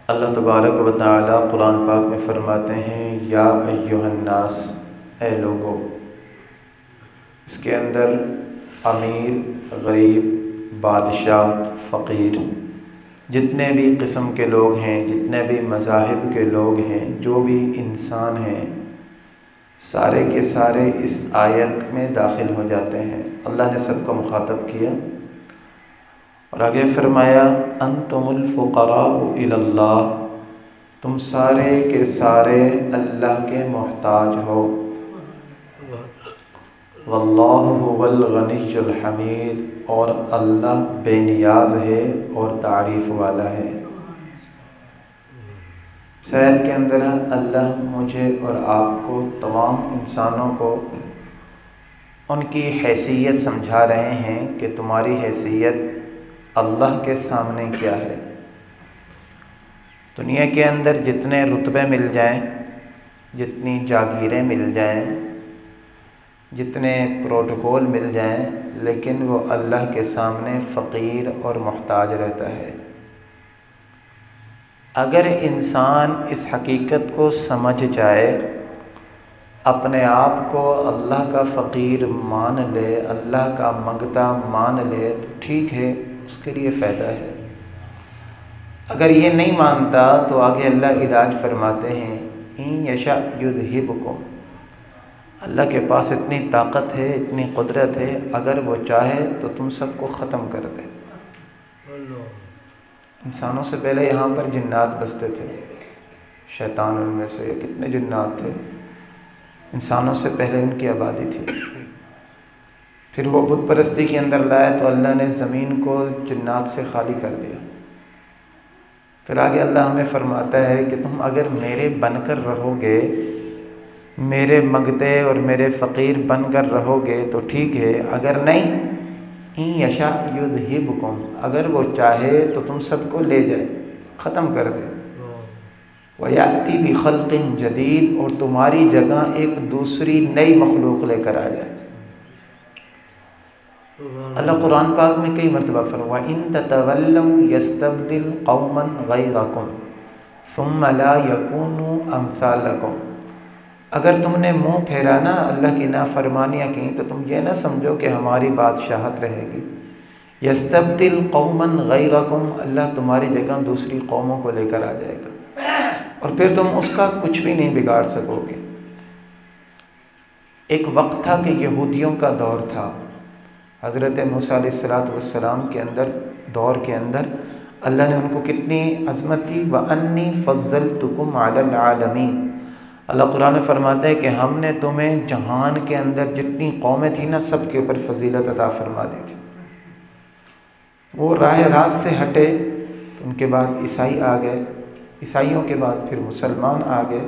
اللہ تبارک و تعالی قرآن پاک میں فرماتے ہیں یا ایھا الناس، اے لوگو۔ اس کے اندر امیر، غریب، بادشاہ، فقیر، جتنے بھی قسم کے لوگ ہیں، جتنے بھی مذاہب کے لوگ ہیں، جو بھی انسان ہیں، سارے کے سارے اس آیت میں داخل ہو جاتے ہیں۔ اللہ نے سب کو مخاطب کیا اور آگے فرمایا انتم الفقراء الی اللہ، تم سارے کے سارے اللہ کے محتاج ہو۔ واللہ هو الغنی الحمید، اور اللہ بے نیاز ہے اور تعریف والا ہے۔ سید کے اندر اللہ مجھے اور آپ کو، تمام انسانوں کو ان کی حیثیت سمجھا رہے ہیں کہ تمہاری حیثیت اللہ کے سامنے کیا ہے۔ دنیا کے اندر جتنے رتبے مل جائیں، جتنی جاگیریں مل جائیں، جتنے پروٹوکول مل جائیں، لیکن وہ اللہ کے سامنے فقیر اور محتاج رہتا ہے۔ اگر انسان اس حقیقت کو سمجھ جائے، اپنے آپ کو اللہ کا فقیر مان لے، اللہ کا منگتا مان لے، تو ٹھیک ہے، اس کے لیے فائدہ ہے۔ اگر یہ نہیں مانتا تو آگے اللہ علاج فرماتے ہیں ان یشاء یذہبکم، اللہ کے پاس اتنی طاقت ہے، اتنی قدرت ہے، اگر وہ چاہے تو تم سب کو ختم کر دے۔ انسانوں سے پہلے یہاں پر جنات بستے تھے، شیطان ان میں سے، کتنے جنات تھے، انسانوں سے پہلے ان کی آبادی تھی۔ پھر وہ بت پرستی کے اندر لائے تو اللہ نے زمین کو جنات سے خالی کر دیا۔ پھر آگے اللہ ہمیں فرماتا ہے کہ تم اگر میرے بن کر رہو گے، میرے منگتے اور میرے فقیر بن کر رہو گے تو ٹھیک ہے، اگر نہیں، ان یشاء یذہبکم، اگر وہ چاہے تو تم سب کو لے جائے، ختم کر دے۔ وَيَأْتِ بِخَلْقٍ جَدِيدٍ، اور تمہاری جگہ ایک دوسری نئی مخلوق لے کر آ جائے۔ اللہ قرآن پاک میں کئی مرتبہ فرمایا وَإِن تَتَوَلَّوْا يَسْتَبْدِلْ قَوْمًا غَيْرَكُمْ ثُمَّ لَا يَكُونُوا أَمْثَالَكُمْ، اگر تم نے منہ پھیرا نا، اللہ کی نافرمانیاں کی، تو تم یہ نہ سمجھو کہ ہماری بادشاہت رہے گی۔ یستبدل قوما غیرکم، اللہ تمہاری جگہ دوسری قوموں کو لے کر آ جائے گا، اور پھر تم اس کا کچھ بھی نہیں بگاڑ سکو گے۔ ایک وقت تھا کہ یہودیوں کا دور تھا، حضرت موسیٰ علیہ السلام کے دور کے اندر اللہ نے ان کو کتنی عظمت دی۔ وَأَنِّي فَضَّلْتُكُمْ عَلَى الْعَالَمِينَ، اللہ قرآن میں فرماتا ہے کہ ہم نے تمہیں جہان کے اندر جتنی قومیں تھیں نا، سب کے اوپر فضیلت عطا فرما دی تھی۔ وہ راہ راست سے ہٹے تو ان کے بعد عیسائی آ گئے، عیسائیوں کے بعد پھر مسلمان آ گئے۔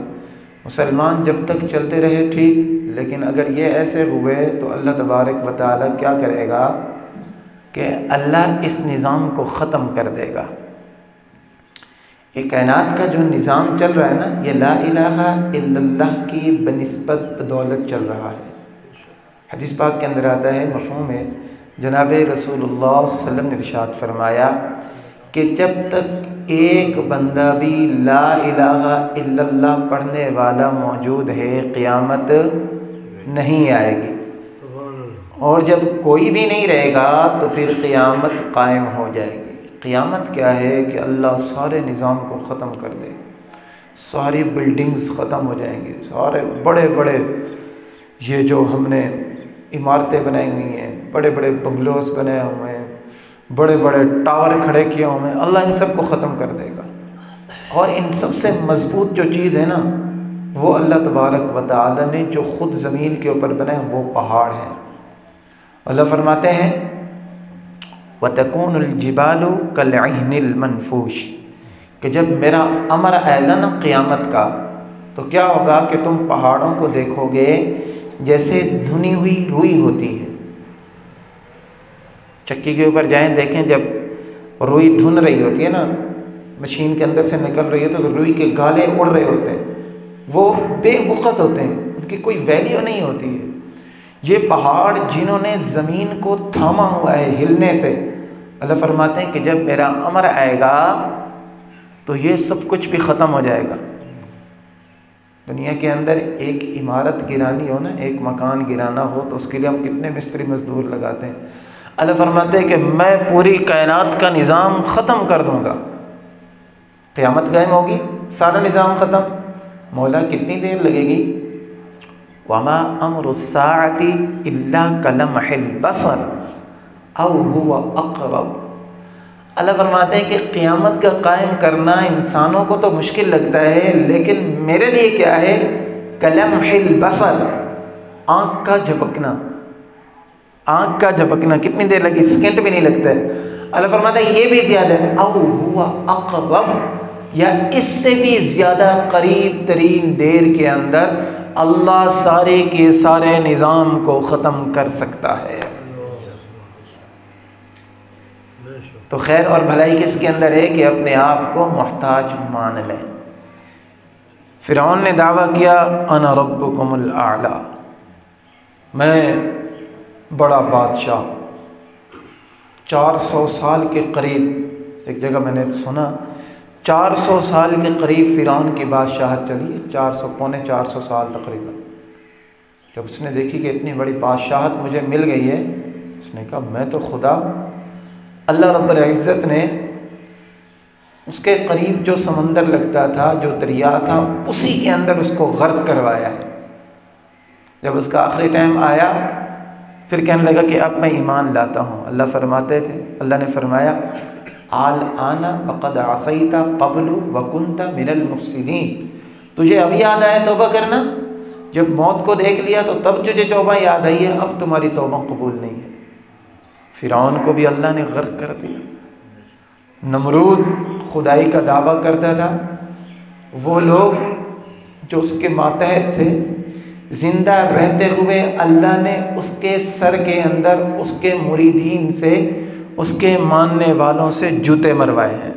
مسلمان جب تک چلتے رہے ٹھیک، لیکن اگر یہ ایسے ہوئے تو اللہ تبارک و تعالیٰ کیا کرے گا کہ اللہ اس نظام کو ختم کر دے گا۔ یہ کائنات کا جو نظام چل رہا ہے نا، یہ لا الہ الا اللہ کی بنسبت بدولت چل رہا ہے۔ حدیث پاک کے اندر آتا ہے، مفہوم ہے، جناب رسول اللہ صلی اللہ علیہ وسلم نے ارشاد فرمایا کہ جب تک ایک بندہ بھی لا الہ الا اللہ پڑھنے والا موجود ہے، قیامت نہیں آئے گی، اور جب کوئی بھی نہیں رہے گا تو پھر قیامت قائم ہو جائے گی۔ قیامت کیا ہے کہ اللہ سارے نظام کو ختم کر دے، ساری بلڈنگز ختم ہو جائیں گی، سارے بڑے بڑے یہ جو ہم نے عمارتیں بنائی ہوئی ہیں، بڑے بڑے بنگلوز بنائے ہوئے ہیں، بڑے بڑے ٹاور کھڑے کیے ہوئے ہیں، اللہ ان سب کو ختم کر دے گا۔ اور ان سب سے مضبوط جو چیز ہے نا، وہ اللہ تبارک و تعالی نے جو خود زمین کے اوپر بنائے وہ پہاڑ ہیں۔ اللہ فرماتے ہیں وَتَكُونُ الْجِبَالُ كَالْعِهْنِ الْمَنْفُوشِ، کہ جب میرا امر آئے گا نا قیامت کا، تو کیا ہوگا کہ تم پہاڑوں کو دیکھو گے جیسے دھنی ہوئی روئی ہوتی ہے۔ چکی کے اوپر جائیں، دیکھیں جب روئی دھن رہی ہوتی ہے نا، مشین کے اندر سے نکل رہی ہے تو روئی کے گالے اڑ رہے ہوتے ہیں، وہ بے وقت ہوتے ہیں، ان کی کوئی ویلیو نہیں ہوتی ہے۔ یہ پہاڑ جنہوں نے زمین کو تھاما ہوا ہے ہلنے سے، اللہ فرماتے ہیں کہ جب میرا امر آئے گا تو یہ سب کچھ بھی ختم ہو جائے گا۔ دنیا کے اندر ایک عمارت گرانی ہو نا، ایک مکان گرانا ہو، تو اس کے لیے ہم کتنے مستری مزدور لگاتے ہیں۔ اللہ فرماتے ہیں کہ میں پوری کائنات کا نظام ختم کر دوں گا، قیامت قائم ہوگی، سارا نظام ختم۔ مولا کتنی دیر لگے گی؟ وَمَا أَمْرُ السَّاعَةِ إِلَّا كَلَمْحِ الْبَصَرِ أَوْ هُوَ أَقْرَبُ۔ اللہ فرماتے ہیں کہ قیامت کا قائم کرنا انسانوں کو تو مشکل لگتا ہے، لیکن میرے لیے کیا ہے؟ کلمح البصر، آنکھ کا جھپکنا۔ آنکھ کا جھپکنا کتنی دیر لگی؟ سیکنڈ بھی نہیں لگتا ہے۔ اللہ فرماتا ہے یہ بھی زیادہ ہے، او ہوا اقرب، یا اس سے بھی زیادہ قریب ترین دیر کے اندر اللہ سارے کے سارے نظام کو ختم کر سکتا ہے۔ تو خیر اور بھلائی کس کے اندر ہے کہ اپنے آپ کو محتاج مان لیں۔ فرعون نے دعویٰ کیا انا ربکم الاعلی، میں بڑا بادشاہ۔ 400 سال کے قریب، ایک جگہ میں نے سنا 400 سال کے قریب فرعون کی بادشاہت چلی ہے، 400 سال تقریباً۔ جب اس نے دیکھی کہ اتنی بڑی بادشاہت مجھے مل گئی ہے، اس نے کہا میں تو خدا۔ اللہ رب العزت نے اس کے قریب جو سمندر لگتا تھا، جو دریا تھا، اسی کے اندر اس کو غرق کروایا ہے۔ جب اس کا آخری ٹائم آیا، پھر کہنے لگا کہ اب میں ایمان لاتا ہوں۔ اللہ فرماتے تھے، اللہ نے فرمایا الآن وقد عصیت قبل وکنت من المفسدین، تجھے اب یاد آیا توبہ کرنا؟ جب موت کو دیکھ لیا تو تب تجھے توبہ یاد آئی ہے، اب تمہاری توبہ قبول نہیں ہے۔ فرعون کو بھی اللہ نے غرق کر دیا۔ نمرود خدائی کا دعویٰ کرتا تھا، وہ لوگ جو اس کے ماتحت تھے، زندہ رہتے ہوئے اللہ نے اس کے سر کے اندر اس کے مریدین سے، اس کے ماننے والوں سے جوتے مروائے ہیں۔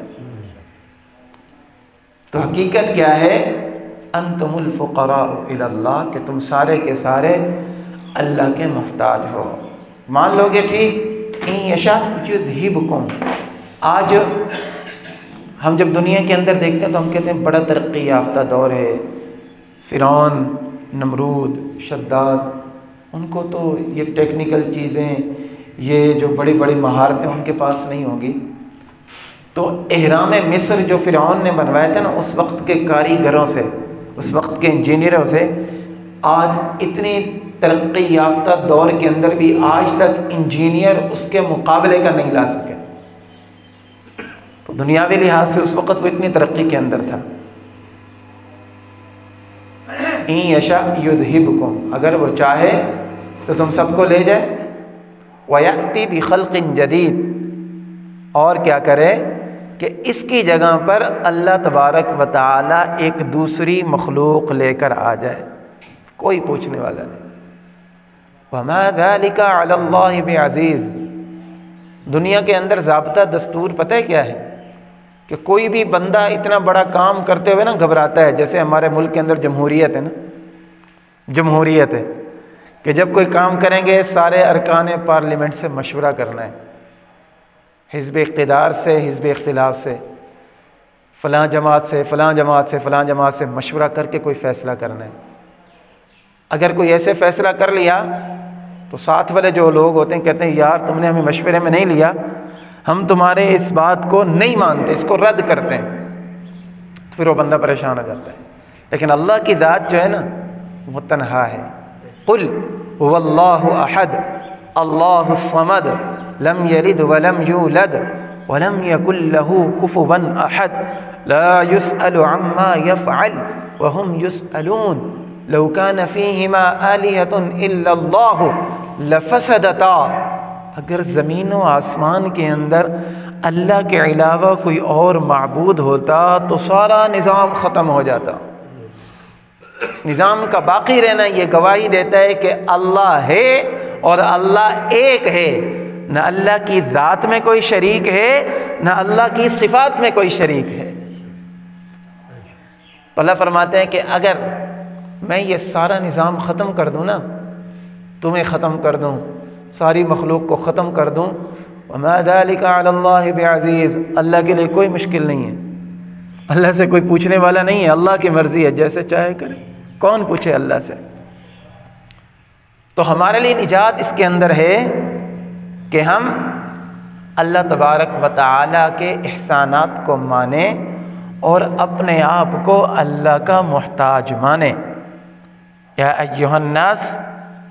تو حقیقت کیا ہے؟ انتم الفقراء الی اللہ، کہ تم سارے کے سارے اللہ کے محتاج ہو۔ مان لو گے ٹھیک، ان یشاء یذہبکم۔ آج ہم جب دنیا کے اندر دیکھتے ہیں تو ہم کہتے ہیں بڑا ترقی یافتہ دور ہے، فرعون، نمرود، شداد، ان کو تو یہ ٹیکنیکل چیزیں، یہ جو بڑی بڑی مہارتیں ان کے پاس نہیں ہوں گی۔ تو اہرام مصر جو فرعون نے بنوایا تھا نا، اس وقت کے کاریگروں سے، اس وقت کے انجینئروں سے، آج اتنی ترقی یافتہ دور کے اندر بھی آج تک انجینئر اس کے مقابلے کا نہیں لا سکے۔ تو دنیاوی لحاظ سے اس وقت وہ اتنی ترقی کے اندر تھا۔ ان یشاء یذہبکم، اگر وہ چاہے تو تم سب کو لے جائے، وَيَأْتِ بِخَلْقٍ جَدِيدٍ، اور کیا کرے کہ اس کی جگہ پر اللہ تبارک و تعالی ایک دوسری مخلوق لے کر آ جائے، کوئی پوچھنے والا نہیں۔ وَمَا ذَلِكَ عَلَى اللَّهِ بِعَزِيزٍ، دنیا کے اندر ضابطہ دستور پتہ ہے کیا ہے؟ کہ کوئی بھی بندہ اتنا بڑا کام کرتے ہوئے نا گھبراتا ہے۔ جیسے ہمارے ملک کے اندر جمہوریت ہے نا، جمہوریت ہے کہ جب کوئی کام کریں گے سارے ارکان پارلیمنٹ سے مشورہ کرنا ہے، حزب اقتدار سے، حزب اختلاف سے، فلاں جماعت سے، فلاں جماعت سے، فلاں جماعت سے مشورہ کر کے کوئی فیصلہ کرنا ہے۔ اگر کوئی ایسے فیصلہ کر لیا تو ساتھ والے جو لوگ ہوتے ہیں کہتے ہیں یار تم نے ہمیں مشورے میں نہیں لیا، ہم تمہارے اس بات کو نہیں مانتے، اس کو رد کرتے ہیں، تو پھر وہ بندہ پریشان ہو جاتا ہے۔ لیکن اللہ کی ذات جو ہے نا وہ تنہا ہے۔ قل هو اللہ احد اللہ الصمد لم یلد ولم یولد ولم یکن له کفوا احد لا يسأل عما يفعل وهم يسألون لو كان فيهما آلهة الا اللہ لفسدتا، اگر زمین و آسمان کے اندر اللہ کے علاوہ کوئی اور معبود ہوتا تو سارا نظام ختم ہو جاتا۔ اس نظام کا باقی رہنا یہ گواہی دیتا ہے کہ اللہ ہے اور اللہ ایک ہے، نہ اللہ کی ذات میں کوئی شریک ہے، نہ اللہ کی صفات میں کوئی شریک ہے۔ اللہ فرماتے ہیں کہ اگر میں یہ سارا نظام ختم کر دوں نا، تمہیں ختم کر دوں، ساری مخلوق کو ختم کر دوں، وما ذلك علی اللہ بعزیز، اللہ کے لیے کوئی مشکل نہیں ہے۔ اللہ سے کوئی پوچھنے والا نہیں ہے، اللہ کی مرضی ہے، جیسے چاہے کرے، کون پوچھے اللہ سے؟ تو ہمارے لیے نجات اس کے اندر ہے کہ ہم اللہ تبارک و تعالیٰ کے احسانات کو مانیں اور اپنے آپ کو اللہ کا محتاج مانیں۔ یا ایھا الناس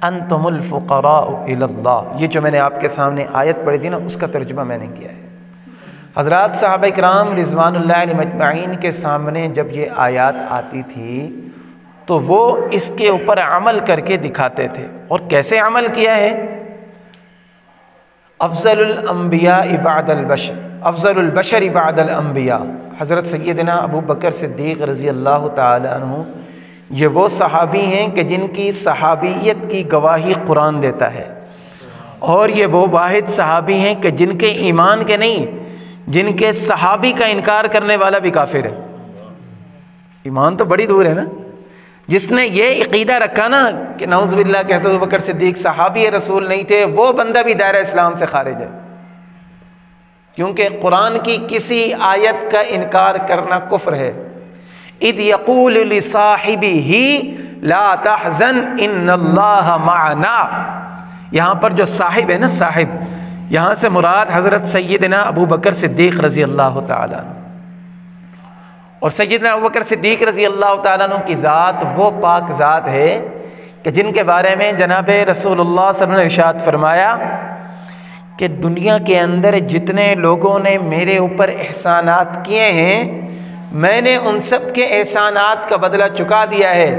انتم الفقراء الی اللہ، یہ جو میں نے آپ کے سامنے آیت پڑھی تھی نا، اس کا ترجمہ میں نے کیا ہے۔ حضرات صحابہ کرام رضوان اللہ علیہم اجمعین کے سامنے جب یہ آیات آتی تھی تو وہ اس کے اوپر عمل کر کے دکھاتے تھے، اور کیسے عمل کیا ہے؟ افضل الانبیاء بعد البشر، افضل البشر بعد الانبیاء، حضرت سیدنا ابو بکر صدیق رضی اللہ تعالی عنہ، یہ وہ صحابی ہیں کہ جن کی صحابیت کی گواہی قرآن دیتا ہے، اور یہ وہ واحد صحابی ہیں کہ جن کے ایمان کے نہیں، جن کے صحابی کا انکار کرنے والا بھی کافر ہے۔ ایمان تو بڑی دور ہے نا، جس نے یہ عقیدہ رکھا نا کہ نعوذ باللہ کہ حضرت ابوبکر صدیق صحابی رسول نہیں تھے، وہ بندہ بھی دائرہ اسلام سے خارج ہے، کیونکہ قرآن کی کسی آیت کا انکار کرنا کفر ہے۔ اذ یقول لصاحبہ لا تحزن ان اللہ معنا، یہاں پر جو صاحب ہے نا، صاحب، یہاں سے مراد حضرت سیدنا ابو بکر صدیق رضی اللہ تعالیٰ عنہ، اور سیدنا ابو بکر صدیق رضی اللہ تعالیٰ عنہ کی ذات وہ پاک ذات ہے کہ جن کے بارے میں جناب رسول اللہ صلی اللہ علیہ وسلم نے ارشاد فرمایا کہ دنیا کے اندر جتنے لوگوں نے میرے اوپر احسانات کیے ہیں، میں نے ان سب کے احسانات کا بدلہ چکا دیا ہے،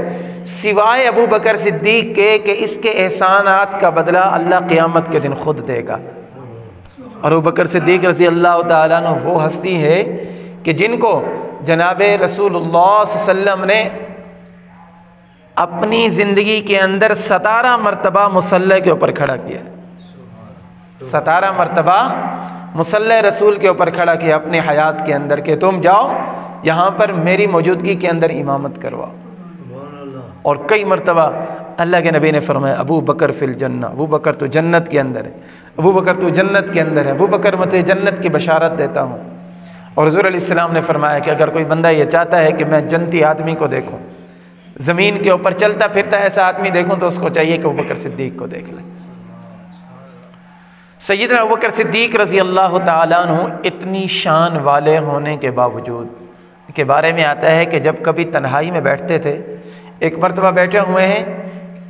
سوائے ابو بکر صدیق کے کہ اس کے احسانات کا بدلہ اللہ قیامت کے دن خود دے گا۔ اور ابو بکر صدیق رضی اللہ تعالیٰ عنہ وہ ہستی ہے کہ جن کو جناب رسول اللہ صلی اللہ علیہ وسلم نے اپنی زندگی کے اندر 17 مرتبہ مصلی کے اوپر کھڑا کیا، 17 مرتبہ مصلی رسول کے اوپر کھڑا کیا اپنے حیات کے اندر کہ تم جاؤ یہاں پر میری موجودگی کے اندر امامت کرواؤ۔ اور کئی مرتبہ اللہ کے نبی نے فرمایا ابو بکر فی الجنہ، ابو بکر تو جنت کے اندر ہے، ابو بکر تو جنت کے اندر ہے، ابو بکر میں تجھے جنت کی بشارت دیتا ہوں۔ اور حضور علیہ السلام نے فرمایا کہ اگر کوئی بندہ یہ چاہتا ہے کہ میں جنتی آدمی کو دیکھوں، زمین کے اوپر چلتا پھرتا ایسا آدمی دیکھوں، تو اس کو چاہیے کہ ابو بکر صدیق کو دیکھ لیں۔ سیدنا ابو بکر صدیق رضی اللہ تعالیٰ عنہ اتنی شان والے ہونے کے باوجود کے بارے میں آتا ہے کہ جب کبھی تنہائی میں بیٹھتے تھے، ایک مرتبہ بیٹھے ہوئے ہیں،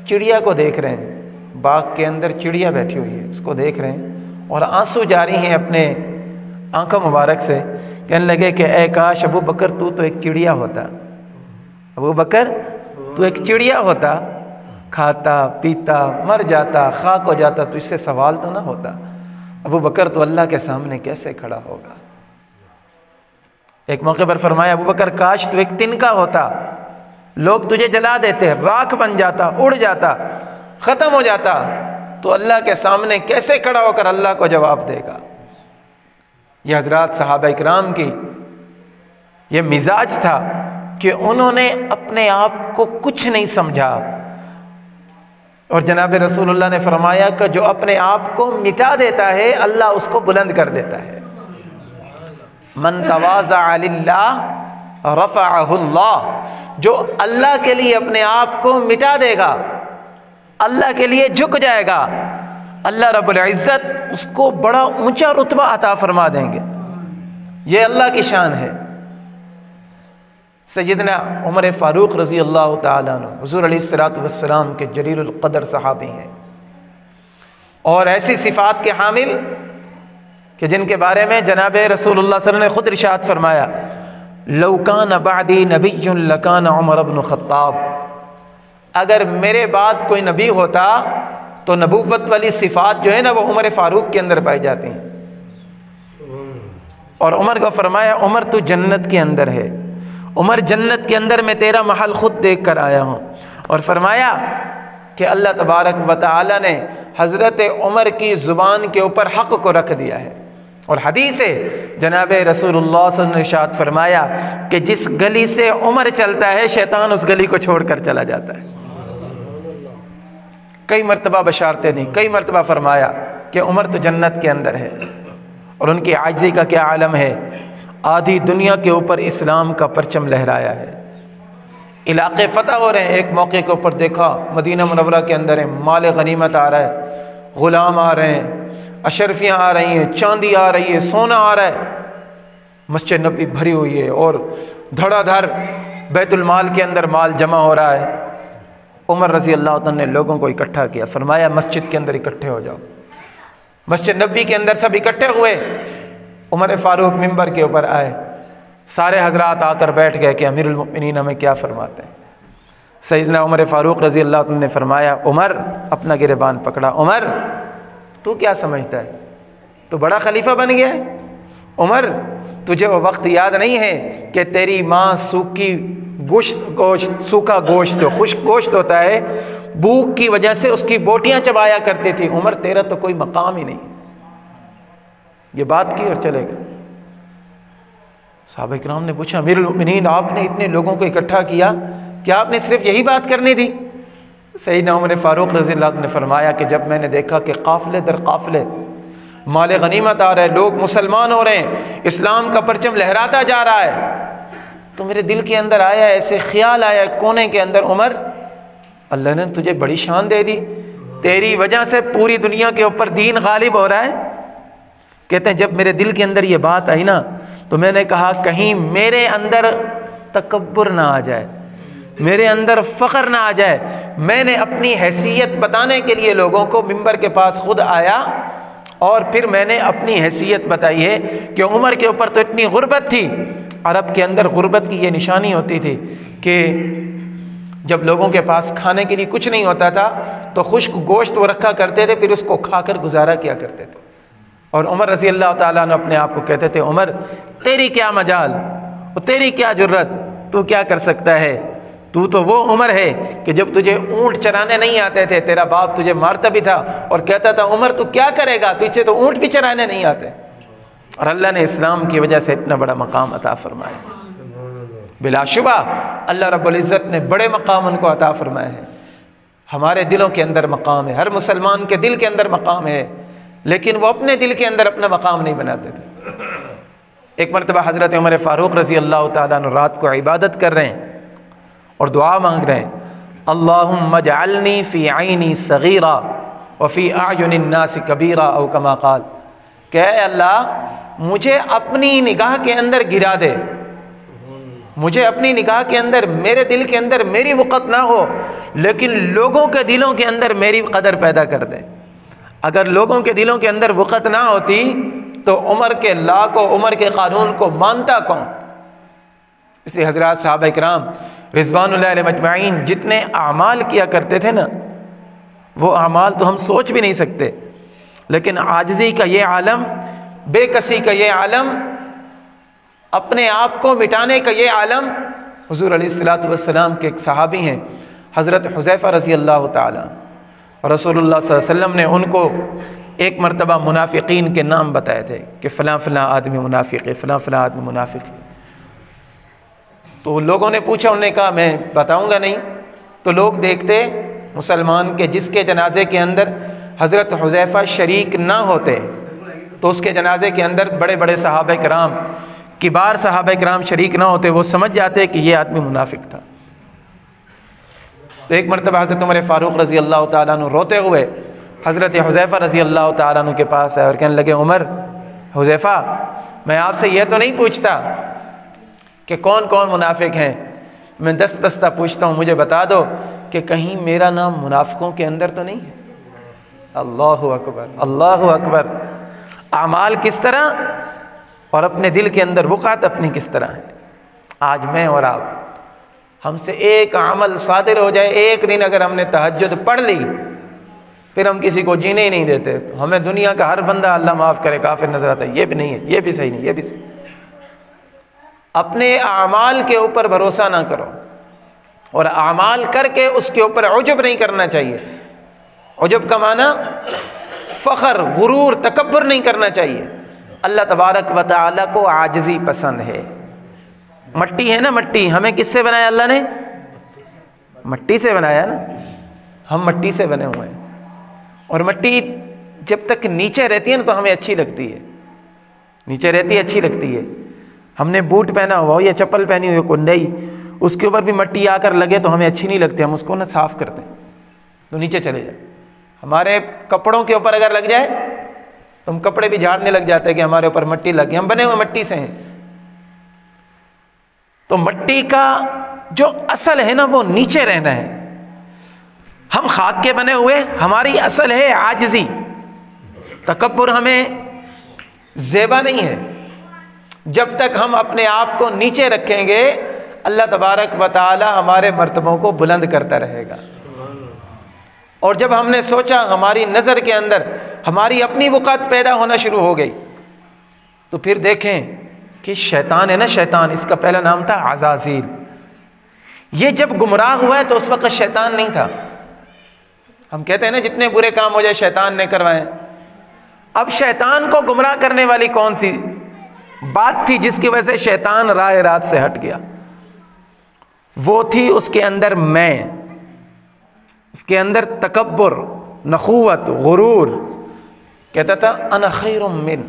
چڑیا کو دیکھ رہے ہیں، باغ کے اندر چڑیا بیٹھی ہوئی ہے، اس کو دیکھ رہے ہیں اور آنسو جاری ہیں اپنے آنکھوں مبارک سے، کہنے لگے کہ اے کاش ابو بکر تو ایک چڑیا ہوتا، ابو بکر تو ایک چڑیا ہوتا، کھاتا پیتا مر جاتا خاک ہو جاتا تو اس سے سوال تو نہ ہوتا، ابو بکر تو اللہ کے سامنے کیسے کھڑا ہوگا۔ ایک موقع پر فرمایا ابو بکر کاش تو ایک تنکا ہوتا، لوگ تجھے جلا دیتے، راکھ بن جاتا، اڑ جاتا، ختم ہو جاتا، تو اللہ کے سامنے کیسے کھڑا ہو کر اللہ کو جواب دے گا۔ یہ حضرات صحابہ اکرام کی یہ مزاج تھا کہ انہوں نے اپنے آپ کو کچھ نہیں سمجھا، اور جناب رسول اللہ نے فرمایا کہ جو اپنے آپ کو مٹا دیتا ہے اللہ اس کو بلند کر دیتا ہے۔ من تواضع للہ رفعہ اللہ، جو اللہ کے لیے اپنے آپ کو مٹا دے گا، اللہ کے لیے جھک جائے گا، اللہ رب العزت اس کو بڑا اونچا رتبہ عطا فرما دیں گے۔ یہ اللہ کی شان ہے۔ سیدنا عمر فاروق رضی اللہ تعالیٰ عنہ حضور علیہ الصلوۃ والسلام کے جلیل القدر صحابی ہیں، اور ایسی صفات کے حامل کہ جن کے بارے میں جناب رسول اللہ صلی اللہ علیہ وسلم نے خود ارشاد فرمایا لو کان بعدی نبی لکان عمر بن خطاب، اگر میرے بعد کوئی نبی ہوتا تو نبوت والی صفات جو ہے نا وہ عمر فاروق کے اندر پائی جاتی ہیں۔ اور عمر کو فرمایا عمر تو جنت کے اندر ہے، عمر جنت کے اندر میں تیرا محل خود دیکھ کر آیا ہوں۔ اور فرمایا کہ اللہ تبارک و تعالی نے حضرت عمر کی زبان کے اوپر حق کو رکھ دیا ہے۔ اور حدیث ہے جناب رسول اللہ صلی اللہ علیہ وسلم نے ارشاد فرمایا کہ جس گلی سے عمر چلتا ہے شیطان اس گلی کو چھوڑ کر چلا جاتا ہے۔ کئی مرتبہ بشارتیں دی، کئی مرتبہ فرمایا کہ عمر تو جنت کے اندر ہے، اور ان کی عاجزی کا کیا عالم ہے، آدھی دنیا کے اوپر اسلام کا پرچم لہرایا ہے، علاقے فتح ہو رہے ہیں۔ ایک موقع کے اوپر دیکھا مدینہ منورہ کے اندر ہے، مال غنیمت آ رہا ہے، غلام آ رہے ہیں، اشرفیاں آ رہی ہیں، چاندی آ رہی ہے، سونا آ رہا ہے، مسجد نبوی بھری ہوئی ہے اور دھڑا دھڑ بیت المال کے اندر مال جمع ہو رہا ہے۔ عمر رضی اللہ عنہ نے لوگوں کو اکٹھا کیا، فرمایا مسجد کے اندر اکٹھے ہو جاؤ۔ مسجد نبوی کے اندر سب اکٹھے ہوئے، عمر فاروق ممبر کے اوپر آئے، سارے حضرات آ کر بیٹھ گئے کہ امیر المؤمنین ہمیں کیا فرماتے ہیں۔ سیدنا عمر فاروق رضی اللہ عنہ نے فرمایا، عمر، اپنا گریبان پکڑا، عمر تو کیا سمجھتا ہے، تو بڑا خلیفہ بن گیا ہے؟ عمر تجھے وہ وقت یاد نہیں ہے کہ تیری ماں سوکھا گوشت خشک گوشت ہوتا ہے، بھوک کی وجہ سے اس کی بوٹیاں چبایا کرتی تھی؟ عمر تیرا تو کوئی مقام ہی نہیں۔ یہ بات کی اور چلے گئے۔ صحابہ کرام نے پوچھا، امیر المؤمنین آپ نے اتنے لوگوں کو اکٹھا کیا، کیا آپ نے صرف یہی بات کرنی تھی؟ سیدنا عمر فاروق رضی اللہ عنہ نے فرمایا کہ جب میں نے دیکھا کہ قافلے در قافلے مال غنیمت آ رہا ہے، لوگ مسلمان ہو رہے ہیں، اسلام کا پرچم لہراتا جا رہا ہے، تو میرے دل کے اندر آیا، ایسے خیال آیا کونے کے اندر، عمر اللہ نے تجھے بڑی شان دے دی، تیری وجہ سے پوری دنیا کے اوپر دین غالب ہو رہا ہے۔ کہتے ہیں جب میرے دل کے اندر یہ بات آئی نا تو میں نے کہا کہیں میرے اندر تکبر نہ آ جائے، میرے اندر فخر نہ آ جائے۔ میں نے اپنی حیثیت بتانے کے لیے لوگوں کو ممبر کے پاس خود آیا اور پھر میں نے اپنی حیثیت بتائی ہے کہ عمر کے اوپر تو اتنی غربت تھی۔ عرب کے اندر غربت کی یہ نشانی ہوتی تھی کہ جب لوگوں کے پاس کھانے کے لیے کچھ نہیں ہوتا تھا تو خشک گوشت وہ رکھا کرتے تھے، پھر اس کو کھا کر گزارا کیا کرتے تھے۔ اور عمر رضی اللہ تعالیٰ عنہ اپنے آپ کو کہتے تھے، عمر تیری کیا مجال، تیری کیا جرت، تو کیا کر سکتا ہے، تو وہ عمر ہے کہ جب تجھے اونٹ چرانے نہیں آتے تھے تیرا باپ تجھے مارتا بھی تھا اور کہتا تھا عمر تو کیا کرے گا، تجھے تو اونٹ بھی چرانے نہیں آتے، اور اللہ نے اسلام کی وجہ سے اتنا بڑا مقام عطا فرمایا۔ بلا شبہ اللہ رب العزت نے بڑے مقام ان کو عطا فرمائے ہیں۔ ہمارے دلوں کے اندر مقام ہے، ہر مسلمان کے دل کے اندر مقام ہے، لیکن وہ اپنے دل کے اندر اپنا مقام نہیں بناتے تھے۔ ایک مرتبہ حضرت عمر فاروق رضی اللہ تعالیٰ عنہ رات کو عبادت کر رہے ہیں اور دعا مانگ رہے ہیں، اللہم اجعلنی فی عینی صغیرا وفی اعین الناس کبیرا، او کما قال، کہ اے اللہ مجھے اپنی نگاہ کے اندر گرا دے، مجھے اپنی نگاہ کے اندر، میرے دل کے اندر میری وقت نہ ہو، لیکن لوگوں کے دلوں کے اندر میری قدر پیدا کر دے۔ اگر لوگوں کے دلوں کے اندر وقت نہ ہوتی تو عمر کے لا کو، عمر کے قانون کو مانتا کون؟ اس لیے حضرات صحابہ کرام رضوان اللہ علیہ مجمعین جتنے اعمال کیا کرتے تھے نا، وہ اعمال تو ہم سوچ بھی نہیں سکتے، لیکن عاجزی کا یہ عالم، بے کسی کا یہ عالم، اپنے آپ کو مٹانے کا یہ عالم، حضور علیہ الصلوۃ والسلام کے ایک صحابی ہیں حضرت حذیفہ رضی اللہ تعالیٰ، رسول اللہ صلی اللہ علیہ وسلم نے ان کو ایک مرتبہ منافقین کے نام بتائے تھے کہ فلاں فلاں آدمی منافق ہے، فلاں فلاں آدمی منافق ہے۔ تو لوگوں نے پوچھا، انہوں نے کہا میں بتاؤں گا نہیں۔ تو لوگ دیکھتے مسلمان کے جس کے جنازے کے اندر حضرت حذیفہ شریک نہ ہوتے تو اس کے جنازے کے اندر بڑے بڑے صحابہ کرام، کبار صحابہ کرام شریک نہ ہوتے، وہ سمجھ جاتے کہ یہ آدمی منافق تھا۔ تو ایک مرتبہ حضرت عمر فاروق رضی اللہ تعالیٰ عنہ روتے ہوئے حضرت حذیفہ رضی اللہ تعالیٰ عنہ کے پاس آئے اور کہنے لگے، عمر، حذیفہ، میں آپ سے یہ تو نہیں پوچھتا کہ کون کون منافق ہیں، میں دست بستہ پوچھتا ہوں، مجھے بتا دو کہ کہیں میرا نام منافقوں کے اندر تو نہیں ہے۔ اللہ اکبر، اللہ اکبر۔ اعمال کس طرح اور اپنے دل کے اندر وقعت اپنی کس طرح ہے۔ آج میں اور آپ، ہم سے ایک عمل صادر ہو جائے، ایک دن اگر ہم نے تہجد پڑھ لی، پھر ہم کسی کو جینے ہی نہیں دیتے، ہمیں دنیا کا ہر بندہ اللہ معاف کرے کافر نظر آتا ہے، یہ بھی نہیں ہے، یہ بھی صحیح نہیں، یہ بھی صحیح۔ اپنے اعمال کے اوپر بھروسہ نہ کرو، اور اعمال کر کے اس کے اوپر عجب نہیں کرنا چاہیے۔ عجب کا معنی فخر، غرور، تکبر نہیں کرنا چاہیے۔ اللہ تبارک و تعالیٰ کو عاجزی پسند ہے۔ مٹی ہے نا، مٹی ہمیں کس سے بنایا اللہ نے؟ مٹی سے بنایا نا، ہم مٹی سے بنے ہوئے ہیں، اور مٹی جب تک نیچے رہتی ہے نا تو ہمیں اچھی لگتی ہے، نیچے رہتی ہے اچھی لگتی ہے، ہم نے بوٹ پہنا ہوا ہو یا چپل پہنی ہوئی ہو نہیں، اس کے اوپر بھی مٹی آ کر لگے تو ہمیں اچھی نہیں لگتی، ہم اس کو صاف کرتے ہیں تو نیچے چلے جائیں۔ ہمارے کپڑوں کے اوپر اگر لگ جائے تو ہم کپڑے بھی جھاڑنے لگ جاتے ہیں کہ ہمارے اوپر مٹی لگ گئی، ہم بنے ہوئے مٹی سے ہیں۔ تو مٹی کا جو اصل ہے نا وہ نیچے رہنا ہے، ہم خاک کے بنے ہوئے، ہماری اصل ہے عاجزی، تکبر ہمیں زیبا نہیں ہے۔ جب تک ہم اپنے آپ کو نیچے رکھیں گے اللہ تبارک و تعالی ہمارے مرتبوں کو بلند کرتا رہے گا۔ اور جب ہم نے سوچا ہماری نظر کے اندر ہماری اپنی وقت پیدا ہونا شروع ہو گئی تو پھر دیکھیں کہ شیطان ہے نا، شیطان، اس کا پہلا نام تھا عزازیل، یہ جب گمراہ ہوا ہے تو اس وقت شیطان نہیں تھا۔ ہم کہتے ہیں نا جتنے برے کام ہو جائے شیطان نے کروائے۔ اب شیطان کو گمراہ کرنے والی کون سی بات تھی جس کی وجہ سے شیطان راہ راست سے ہٹ گیا؟ وہ تھی اس کے اندر میں، اس کے اندر تکبر، نخوت، غرور۔ کہتا تھا انا خیر من،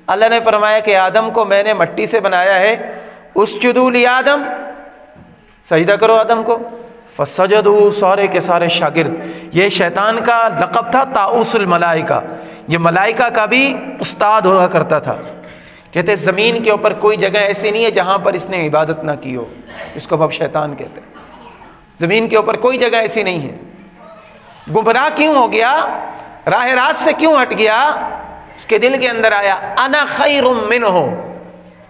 اللہ نے فرمایا کہ آدم کو میں نے مٹی سے بنایا ہے، اسجدوا لآدم، سجدہ کرو آدم کو، فسجدوا، سارے کے سارے شاگرد۔ یہ شیطان کا لقب تھا طاؤس الملائکہ، یہ ملائکہ کا بھی استاد ہوا کرتا تھا۔ کہتے زمین کے اوپر کوئی جگہ ایسی نہیں ہے جہاں پر اس نے عبادت نہ کی ہو، اس کو اب شیطان کہتے ہیں۔ زمین کے اوپر کوئی جگہ ایسی نہیں ہے۔ گمراہ کیوں ہو گیا؟ راہ راست سے کیوں ہٹ گیا؟ اس کے دل کے اندر آیا انا خیر منہ،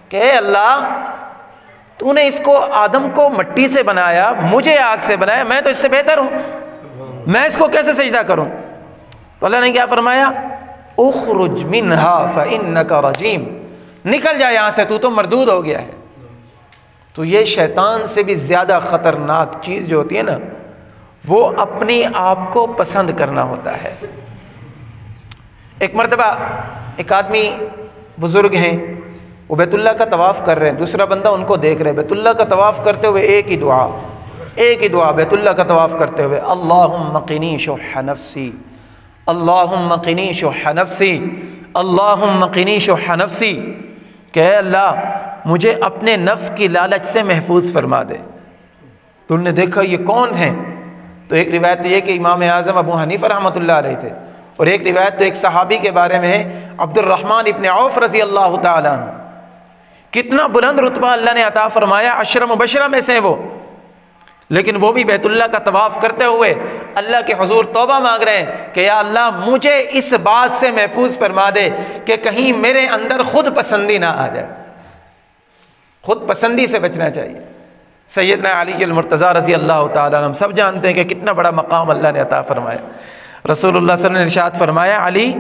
کہ اے اللہ تو نے اس کو آدم کو مٹی سے بنایا، مجھے آگ سے بنایا، میں تو اس سے بہتر ہوں، میں اس کو کیسے سجدہ کروں؟ تو اللہ نے کیا فرمایا؟ اخرج منہا فانک رجیم، نکل جا یہاں سے، تو مردود ہو گیا ہے۔ تو یہ شیطان سے بھی زیادہ خطرناک چیز جو ہوتی ہے نا وہ اپنی آپ کو پسند کرنا ہوتا ہے۔ ایک مرتبہ ایک آدمی بزرگ ہیں، وہ بیت اللہ کا طواف کر رہے ہیں، دوسرا بندہ ان کو دیکھ رہے، بیت اللہ کا طواف کرتے ہوئے ایک ہی دعا بیت اللہ کا طواف کرتے ہوئے، اللہم قنی شح نفسی، اللہم قنی شح نفسی، اللہم قنی شح نفسی، کہ اے اللہ مجھے اپنے نفس کی لالچ سے محفوظ فرما دے۔ تو انہوں نے دیکھا یہ کون ہیں؟ تو ایک روایت یہ کہ امام اعظم ابو حنیفہ رحمۃ اللہ علیہ تھے، اور ایک روایت تو ایک صحابی کے بارے میں ہے، عبد الرحمن ابن عوف رضی اللہ تعالیٰ عنہ۔ کتنا بلند رتبہ اللہ نے عطا فرمایا، عشرہ مبشرہ میں سے وہ، لیکن وہ بھی بیت اللہ کا طواف کرتے ہوئے اللہ کے حضور توبہ مانگ رہے ہیں کہ یا اللہ مجھے اس بات سے محفوظ فرما دے کہ کہیں میرے اندر خود پسندی نہ آ جائے، خود پسندی سے بچنا چاہیے۔ سیدنا علی المرتضیٰ رضی اللہ تعالیٰ عنہ، ہم سب جانتے ہیں کہ کتنا بڑا مقام اللہ نے عطا فرمایا۔ رسول اللہ صلی اللہ علیہ وسلم نے ارشاد فرمایا علی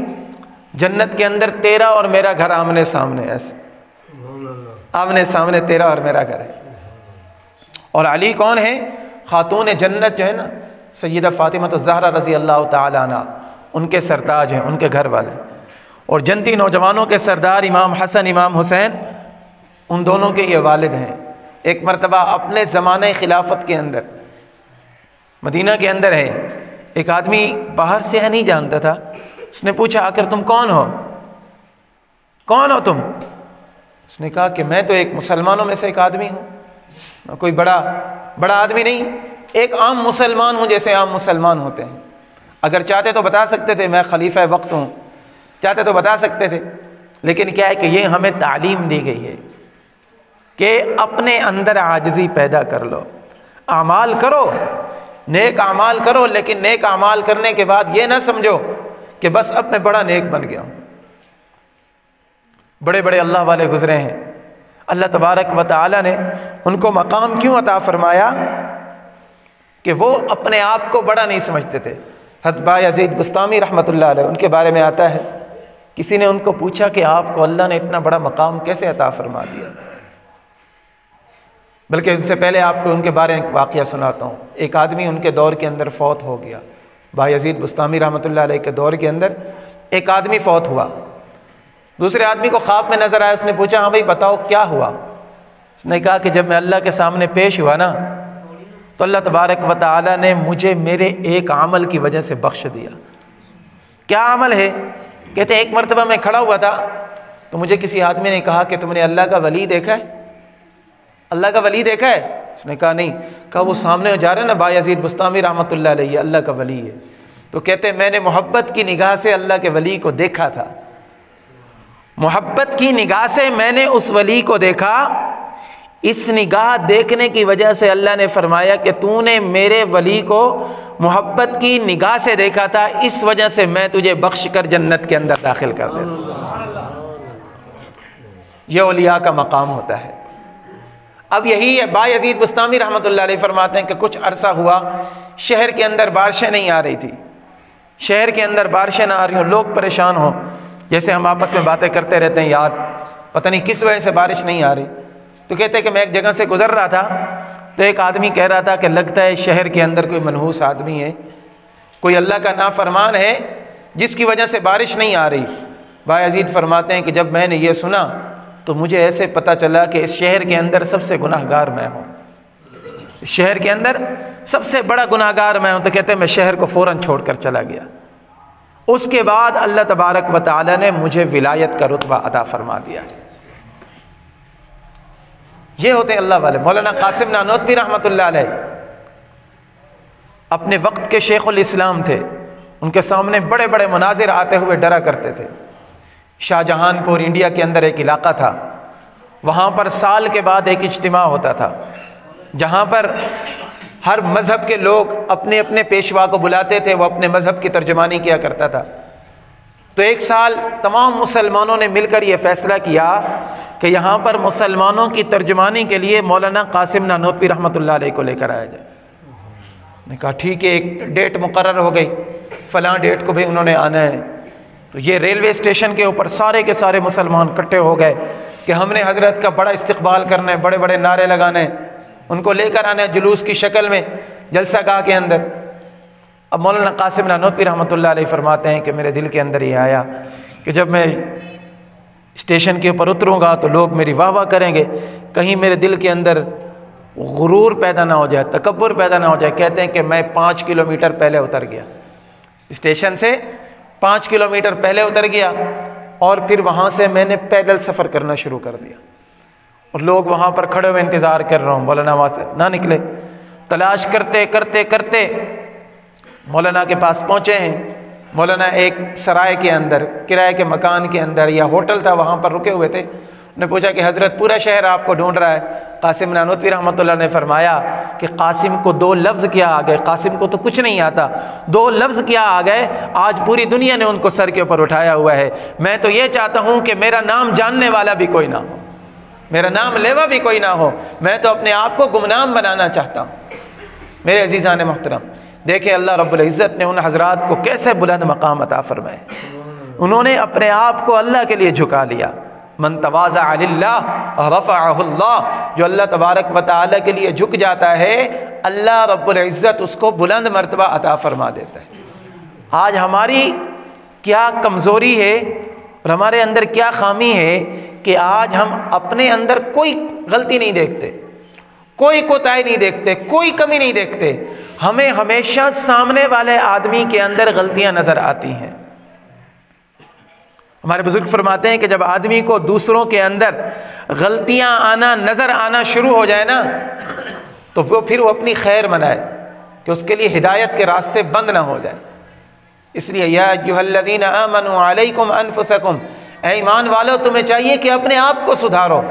جنت کے اندر تیرا اور میرا گھر آمنے سامنے، ایسے آمنے سامنے تیرا اور میرا گھر ہے۔ اور علی کون ہے؟ خاتون جنت جو ہے نا سیدہ فاطمہ الزہرا رضی اللہ تعالیٰ عنہ، ان کے سرتاج ہیں، ان کے گھر والے۔ اور جنتی نوجوانوں کے سردار امام حسن امام حسین، ان دونوں کے یہ والد ہیں۔ ایک مرتبہ اپنے زمانہ خلافت کے اندر مدینہ کے اندر ہے، ایک آدمی باہر سے نہیں جانتا تھا، اس نے پوچھا آخر تم کون ہو؟ کون ہو تم؟ اس نے کہا کہ میں تو ایک مسلمانوں میں سے ایک آدمی ہوں، کوئی بڑا آدمی نہیں، ایک عام مسلمان ہوں جیسے عام مسلمان ہوتے ہیں۔ اگر چاہتے تو بتا سکتے تھے میں خلیفہ وقت ہوں، چاہتے تو بتا سکتے تھے، لیکن کیا ہے کہ یہ ہمیں تعلیم دی گئی ہے کہ اپنے اندر عاجزی پیدا کر لو، اعمال کرو، نیک اعمال کرو، لیکن نیک اعمال کرنے کے بعد یہ نہ سمجھو کہ بس اب میں بڑا نیک بن گیا ہوں۔ بڑے بڑے اللہ والے گزرے ہیں، اللہ تبارک و تعالی نے ان کو مقام کیوں عطا فرمایا کہ وہ اپنے آپ کو بڑا نہیں سمجھتے تھے۔ حضرت بایزید بسطامی رحمۃ اللہ علیہ، ان کے بارے میں آتا ہے کسی نے ان کو پوچھا کہ آپ کو اللہ نے اتنا بڑا مقام کیسے عطا فرما دیا؟ بلکہ ان سے پہلے آپ کو ان کے بارے میں واقعہ سناتا ہوں۔ ایک آدمی ان کے دور کے اندر فوت ہو گیا، بایزید بسطامی رحمۃ اللہ علیہ کے دور کے اندر ایک آدمی فوت ہوا۔ دوسرے آدمی کو خواب میں نظر آیا، اس نے پوچھا ہاں بھائی بتاؤ کیا ہوا؟ اس نے کہا کہ جب میں اللہ کے سامنے پیش ہوا نا تو اللہ تبارک و تعالی نے مجھے میرے ایک عمل کی وجہ سے بخش دیا۔ کیا عمل ہے؟ کہتے ہیں ایک مرتبہ میں کھڑا ہوا تھا تو مجھے کسی آدمی نے کہا کہ تم نے اللہ کا ولی دیکھا ہے؟ اللہ کا ولی دیکھا ہے؟ اس نے کہا نہیں۔ کہا وہ سامنے جا رہے ہیں نا بایزید بستامی رحمۃ اللہ علیہ، اللہ کا ولی ہے۔ تو کہتے ہیں میں نے محبت کی نگاہ سے اللہ کے ولی کو دیکھا تھا، محبت کی نگاہ سے میں نے اس ولی کو دیکھا، اس نگاہ دیکھنے کی وجہ سے اللہ نے فرمایا کہ تو نے میرے ولی کو محبت کی نگاہ سے دیکھا تھا، اس وجہ سے میں تجھے بخش کر جنت کے اندر داخل کر دیتا۔ یہ اولیاء کا مقام ہوتا ہے۔ اب یہی ہے، بایزید بستامی رحمۃ اللہ علیہ فرماتے ہیں کہ کچھ عرصہ ہوا شہر کے اندر بارشیں نہیں آ رہی تھی، شہر کے اندر بارشیں نہ آ رہی ہوں، لوگ پریشان ہوں، جیسے ہم آپس میں باتیں کرتے رہتے ہیں، یار پتہ نہیں کس وجہ سے بارش نہیں آ رہی۔ تو کہتے ہیں کہ میں ایک جگہ سے گزر رہا تھا تو ایک آدمی کہہ رہا تھا کہ لگتا ہے شہر کے اندر کوئی منحوس آدمی ہے، کوئی اللہ کا نافرمان ہے جس کی وجہ سے بارش نہیں آ رہی۔ بایزید فرماتے ہیں کہ جب میں نے یہ سنا تو مجھے ایسے پتہ چلا کہ اس شہر کے اندر سب سے گناہ گار میں ہوں، اس شہر کے اندر سب سے بڑا گناہ گار میں ہوں۔ تو کہتے ہیں میں شہر کو فوراً چھوڑ کر چلا گیا۔ اس کے بعد اللہ تبارک و تعالی نے مجھے ولایت کا رتبہ عطا فرما دیا۔ یہ ہوتے ہیں اللہ والے۔ مولانا قاسم نانوتوی رحمۃ اللہ علیہ اپنے وقت کے شیخ الاسلام تھے، ان کے سامنے بڑے بڑے مناظر آتے ہوئے ڈرا کرتے تھے۔ شاہ جہان پور انڈیا کے اندر ایک علاقہ تھا، وہاں پر سال کے بعد ایک اجتماع ہوتا تھا جہاں پر ہر مذہب کے لوگ اپنے اپنے پیشوا کو بلاتے تھے، وہ اپنے مذہب کی ترجمانی کیا کرتا تھا۔ تو ایک سال تمام مسلمانوں نے مل کر یہ فیصلہ کیا کہ یہاں پر مسلمانوں کی ترجمانی کے لیے مولانا قاسم نانوتوی رحمۃ اللہ علیہ کو لے کر آیا جائے۔ نے کہا ٹھیک ہے، ایک ڈیٹ مقرر ہو گئی، فلاں ڈیٹ کو بھی انہوں نے آنا ہے۔ تو یہ ریلوے اسٹیشن کے اوپر سارے کے سارے مسلمان اکٹھے ہو گئے کہ ہم نے حضرت کا بڑا استقبال کرنا ہے، بڑے بڑے نعرے لگانے ہیں، ان کو لے کر آنا ہے جلوس کی شکل میں جلسہ گاہ کے اندر۔ اب مولانا قاسم نانوتوی رحمۃ اللہ علیہ فرماتے ہیں کہ میرے دل کے اندر یہ آیا کہ جب میں اسٹیشن کے اوپر اتروں گا تو لوگ میری واہ واہ کریں گے، کہیں میرے دل کے اندر غرور پیدا نہ ہو جائے، تکبر پیدا نہ ہو جائے۔ کہتے ہیں کہ میں 5 کلومیٹر پہلے اتر گیا، اسٹیشن سے 5 کلومیٹر پہلے اتر گیا، اور پھر وہاں سے میں نے پیدل سفر کرنا شروع کر دیا، اور لوگ وہاں پر کھڑے ہوئے انتظار کر رہا ہوں، مولانا وہاں سے نہ نکلے۔ تلاش کرتے کرتے کرتے مولانا کے پاس پہنچے ہیں۔ مولانا ایک سرائے کے اندر، کرائے کے مکان کے اندر یا ہوٹل تھا، وہاں پر رکے ہوئے تھے۔ انہوں نے پوچھا کہ حضرت پورا شہر آپ کو ڈھونڈ رہا ہے۔ قاسم نانوتوی رحمۃ اللہ نے فرمایا کہ قاسم کو 2 لفظ کیا آ گئے، قاسم کو تو کچھ نہیں آتا، 2 لفظ کیا آ گئے، آج پوری دنیا نے ان کو سر کے اوپر اٹھایا ہوا ہے۔ میں تو یہ چاہتا ہوں کہ میرا نام جاننے والا بھی کوئی نہ ہو، میرا نام لیوا بھی کوئی نہ ہو، میں تو اپنے آپ کو گمنام بنانا چاہتا ہوں۔ میرے عزیزان محترم، دیکھیں اللہ رب العزت نے ان حضرات کو کیسے بلند مقام عطا فرمائے۔ انہوں نے اپنے آپ کو اللہ کے لیے جھکا لیا۔ من تواضع للہ رفعہ اللہ، جو اللہ تبارک و تعالی کے لیے جھک جاتا ہے اللہ رب العزت اس کو بلند مرتبہ عطا فرما دیتا ہے۔ آج ہماری کیا کمزوری ہے اور ہمارے اندر کیا خامی ہے کہ آج ہم اپنے اندر کوئی غلطی نہیں دیکھتے، کوئی کوتاہی نہیں دیکھتے، کوئی کمی نہیں دیکھتے، ہمیں ہمیشہ سامنے والے آدمی کے اندر غلطیاں نظر آتی ہیں۔ ہمارے بزرگ فرماتے ہیں کہ جب آدمی کو دوسروں کے اندر غلطیاں آنا نظر آنا شروع ہو جائے نا، تو پھر وہ اپنی خیر منائے کہ اس کے لیے ہدایت کے راستے بند نہ ہو جائے۔ اس لیے یا ایھا الذین آمنوا علیکم انفسکم، اے ایمان والو تمہیں چاہیے کہ اپنے آپ کو سدھارو،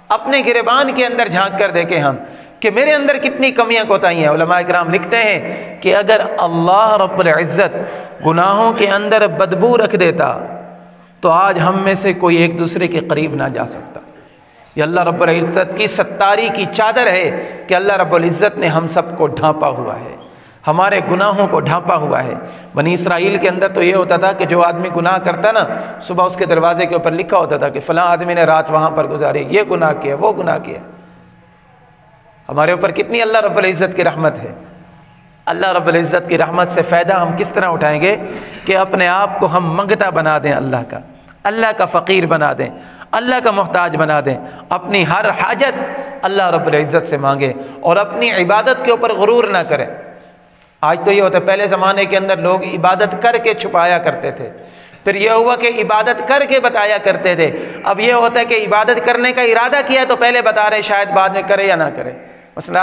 اپنے گریبان کے اندر جھانک کر دیکھیں ہم کہ میرے اندر کتنی کمیاں کوتاہیاں ہیں۔ علماء کرام لکھتے ہیں کہ اگر اللہ رب العزت گناہوں کے اندر بدبو رکھ دیتا تو آج ہم میں سے کوئی ایک دوسرے کے قریب نہ جا سکتا۔ یہ اللہ رب العزت کی ستاری کی چادر ہے کہ اللہ رب العزت نے ہم سب کو ڈھانپا ہوا ہے، ہمارے گناہوں کو ڈھانپا ہوا ہے۔ بنی اسرائیل کے اندر تو یہ ہوتا تھا کہ جو آدمی گناہ کرتا نا، صبح اس کے دروازے کے اوپر لکھا ہوتا تھا کہ فلاں آدمی نے رات وہاں پر گزاری، یہ گناہ کیا، وہ گناہ کیا۔ ہمارے اوپر کتنی اللہ رب العزت کی رحمت ہے۔ اللہ رب العزت کی رحمت سے فائدہ ہم کس طرح اٹھائیں گے کہ اپنے آپ کو ہم منگتا بنا دیں، اللہ کا فقیر بنا دیں، اللہ کا محتاج بنا دیں، اپنی ہر حاجت اللہ رب العزت سے مانگیں اور اپنی عبادت کے اوپر غرور نہ کریں۔ آج تو یہ ہوتا ہے، پہلے زمانے کے اندر لوگ عبادت کر کے چھپایا کرتے تھے، پھر یہ ہوا کہ عبادت کر کے بتایا کرتے تھے، اب یہ ہوتا ہے کہ عبادت کرنے کا ارادہ کیا تو پہلے بتا رہے، شاید بعد میں کرے یا نہ کرے۔ مثلا